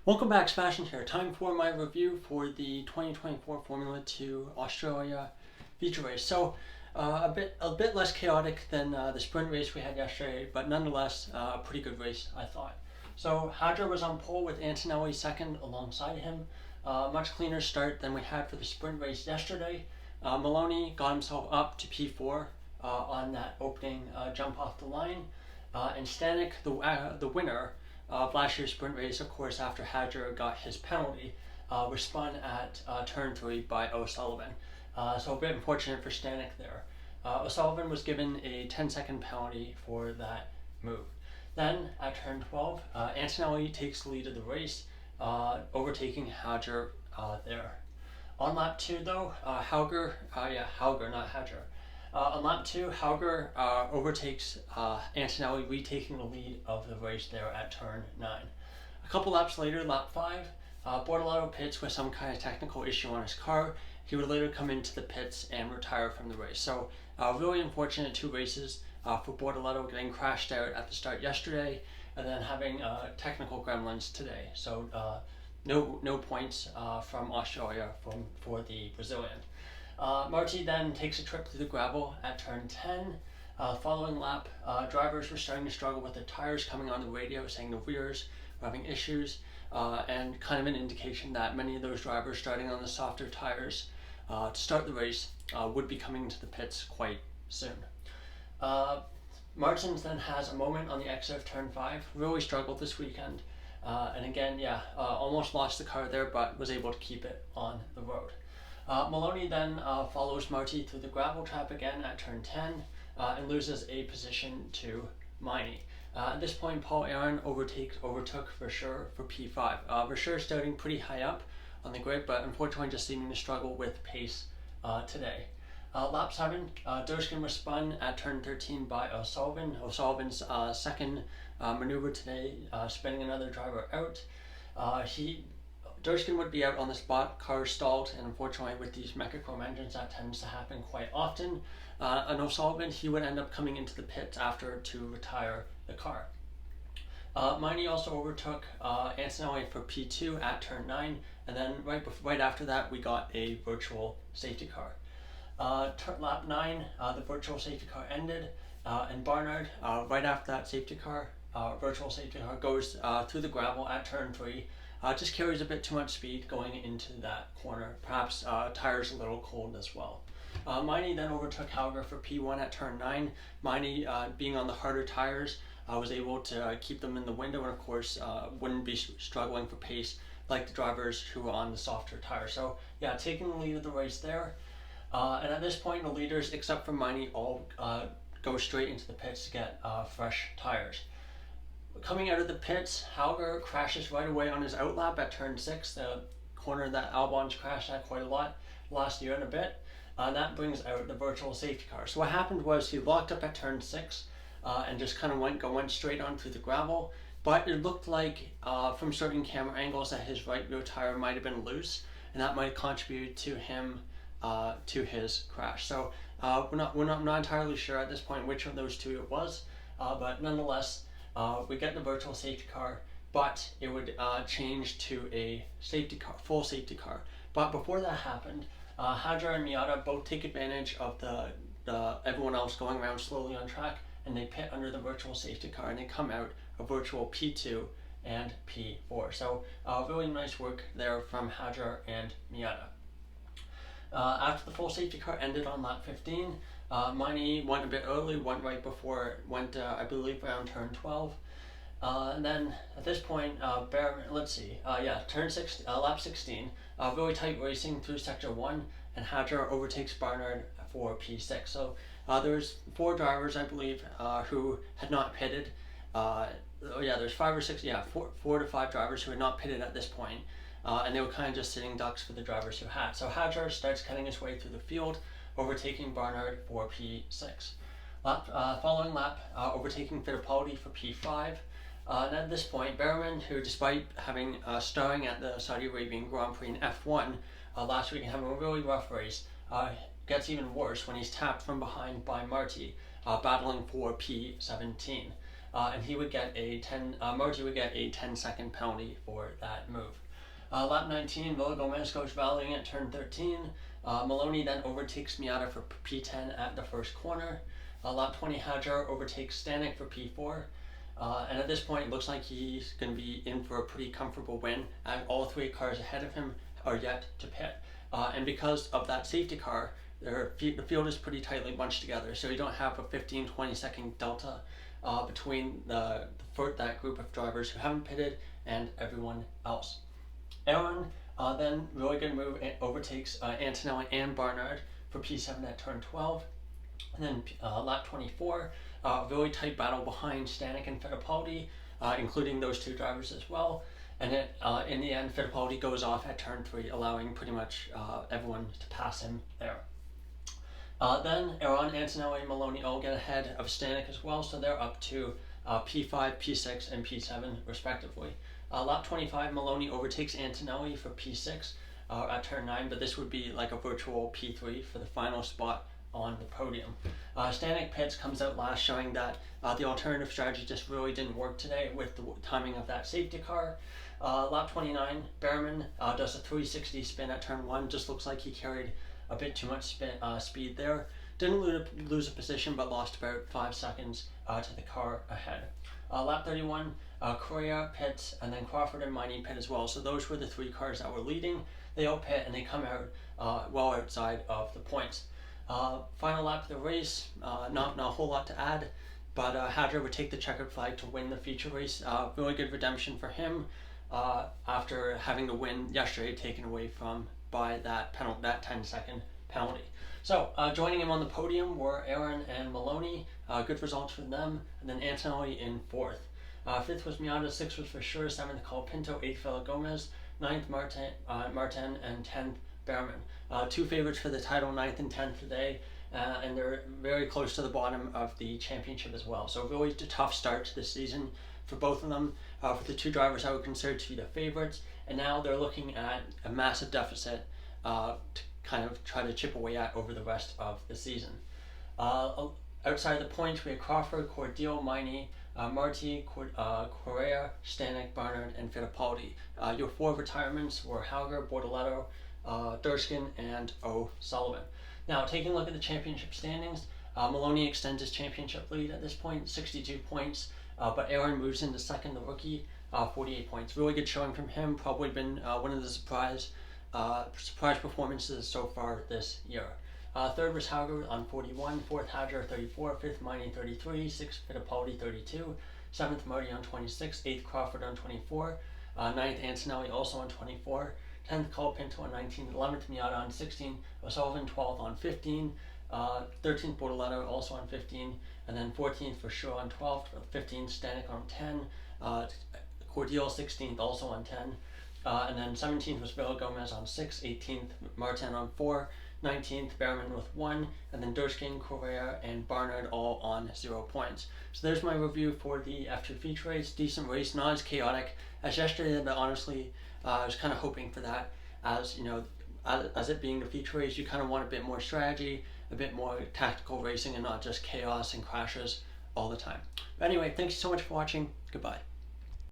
Welcome back, Sebastian here. Time for my review for the 2024 Formula 2 Australia feature race. A bit less chaotic than the sprint race we had yesterday, but nonetheless a pretty good race, I thought. So Hadjar was on pole with Antonelli second alongside him. Much cleaner start than we had for the sprint race yesterday. Maloney got himself up to P4 on that opening jump off the line, and Stanek, the winner of last year's sprint race, of course, after Hadjar got his penalty, was spun at turn 3 by O'Sullivan. So a bit unfortunate for Stanek there. O'Sullivan was given a 10-second penalty for that move. Then at turn 12, Antonelli takes the lead of the race, overtaking Hadjar there. On lap 2 though, Hauger, not Hadjar. On lap 2, Hauger overtakes Antonelli, retaking the lead of the race there at turn 9. A couple laps later, lap 5, Bortoleto pits with some kind of technical issue on his car. He would later come into the pits and retire from the race. So really unfortunate two races for Bortoleto, getting crashed out at the start yesterday and then having technical gremlins today. So no points from Australia for the Brazilian. Marti then takes a trip through the gravel at turn 10. Following lap, drivers were starting to struggle with their tires, coming on the radio saying the rears were having issues, and kind of an indication that many of those drivers starting on the softer tires to start the race would be coming into the pits quite soon. Martins then has a moment on the exit of turn 5, really struggled this weekend, and again, almost lost the car there, but was able to keep it on the road. Maloney then follows Marti through the gravel trap again at turn 10 and loses a position to Miney. At this point, Paul Aaron overtook Verschoor for P5. Verschoor starting pretty high up on the grid, but unfortunately just seeming to struggle with pace today. Lap 7, Doshkin was spun at turn 13 by O'Sullivan. O'Sullivan's second maneuver today, spinning another driver out. Doshkin would be out on the spot, car stalled, and unfortunately with these Mechachrome engines that tends to happen quite often. And O'Sullivan, he would end up coming into the pits after to retire the car. Miney also overtook Antonelli for P2 at turn 9, and then right after that we got a virtual safety car. Lap 9, the virtual safety car ended, and Barnard, right after that virtual safety car goes through the gravel at turn 3. Just carries a bit too much speed going into that corner. Perhaps tires a little cold as well. Miney then overtook Hauger for P1 at turn 9. Miney, being on the harder tires, was able to keep them in the window and of course wouldn't be struggling for pace like the drivers who were on the softer tires. So yeah, taking the lead of the race there. And at this point, the leaders, except for Miney, all go straight into the pits to get fresh tires. Coming out of the pits, Hauger crashes right away on his outlap at turn 6, the corner that Albon's crashed at quite a lot last year and a bit. That brings out the virtual safety car. So what happened was he locked up at turn 6 and just kind of went straight on through the gravel. But it looked like from certain camera angles that his right rear tire might have been loose, and that might have contributed to him to his crash. So we're not entirely sure at this point which of those two it was, but nonetheless. We get the virtual safety car, but it would change to a full safety car. But before that happened, Hadjar and Miata both take advantage of the everyone else going around slowly on track, and they pit under the virtual safety car, and they come out a virtual P2 and P4. So really nice work there from Hadjar and Miata. After the full safety car ended on lap 15, Miney went a bit early, went right before, I believe around turn 12. And then at this point, lap 16, really tight racing through sector 1, and Hadjar overtakes Barnard for P6. So there's 4 drivers, I believe, who had not pitted. There's 4 to 5 drivers who had not pitted at this point. And they were kind of just sitting ducks for the drivers who had. So Hadjar starts cutting his way through the field, overtaking Barnard for P6. Following lap, overtaking Fittipaldi for P5. And at this point, Berman, who despite having starring at the Saudi Arabian Grand Prix in F1 last week and having a really rough race, gets even worse when he's tapped from behind by Marti, battling for P17. and he would get Marty would get a 10-second penalty for that move. Lap 19, Villagomez goes rallying at turn 13. Maloney then overtakes Miata for P10 at the first corner. Lap 20, Hadjar overtakes Stanek for P4. And at this point, it looks like he's going to be in for a pretty comfortable win, and all 3 cars ahead of him are yet to pit. And because of that safety car, the field is pretty tightly bunched together, so you don't have a 15-20 second delta between that group of drivers who haven't pitted and everyone else. Aaron then really good move overtakes Antonelli and Barnard for P7 at turn 12. And then lap 24, really tight battle behind Stanek and Fittipaldi, including those 2 drivers as well. And then in the end, Fittipaldi goes off at turn 3, allowing pretty much everyone to pass him there. Then Aaron, Antonelli, and Maloney all get ahead of Stanek as well, so they're up to P5, P6, and P7 respectively. Lap 25, Maloney overtakes Antonelli for P6 at turn 9, but this would be like a virtual P3 for the final spot on the podium. Stanek pits, comes out last, showing that the alternative strategy just really didn't work today with the timing of that safety car. Lap 29, Behrman does a 360 spin at turn 1. Just looks like he carried a bit too much speed there. Didn't lose a position, but lost about 5 seconds to the car ahead. Lap 31, Correa pits, and then Crawford and Miney pit as well. So those were the 3 cars that were leading. They all pit and they come out well outside of the points. Final lap of the race, not a whole lot to add, but Hadjar would take the checkered flag to win the feature race. Really good redemption for him after having the win yesterday taken away from by that 10-second penalty. So joining him on the podium were Aaron and Maloney. Good results for them. And then Antonelli in 4th. 5th was Miata, 6th was for sure, 7th Colapinto, 8th Villagomez, 9th Martin, and 10th Behrman. 2 favorites for the title, 9th and 10th today, and they're very close to the bottom of the championship as well. So really a tough start to the season for both of them. For the 2 drivers I would consider to be the favorites, and now they're looking at a massive deficit to kind of try to chip away at over the rest of the season. Outside the points, we had Crawford, Cordial, Miney, Marti, Correa, Stanek, Barnard, and Fittipaldi. Your 4 retirements were Hauger, Bortoletto, Durskin, and O'Sullivan. Now, taking a look at the championship standings, Maloney extends his championship lead at this point, 62 points, but Aaron moves into second, the rookie, 48 points. Really good showing from him, probably been one of the surprise performances so far this year. 3rd was Hauger on 41, 4th Hadjar 34, 5th Miney 33, 6th Fittipaldi 32, 7th Marty on 26, 8th Crawford on 24, 9th Antonelli also on 24, 10th Colapinto on 19, 11th Miata on 16, O'Sullivan 12th on 15, 13th Bortoletto also on 15, and then 14th for sure on 12, 15th Stanek on 10, Cordial 16th also on 10, and then 17th was Villagomez on 6, 18th Martin on 4, 19th Behrman with 1, and then Durskin, Correa, and Barnard all on 0 points. So there's my review for the F2 feature race. Decent race, not as chaotic as yesterday, but honestly, I was kind of hoping for that. As you know, as it being the feature race, you kind of want a bit more strategy, a bit more tactical racing, and not just chaos and crashes all the time. But anyway, thanks so much for watching. Goodbye.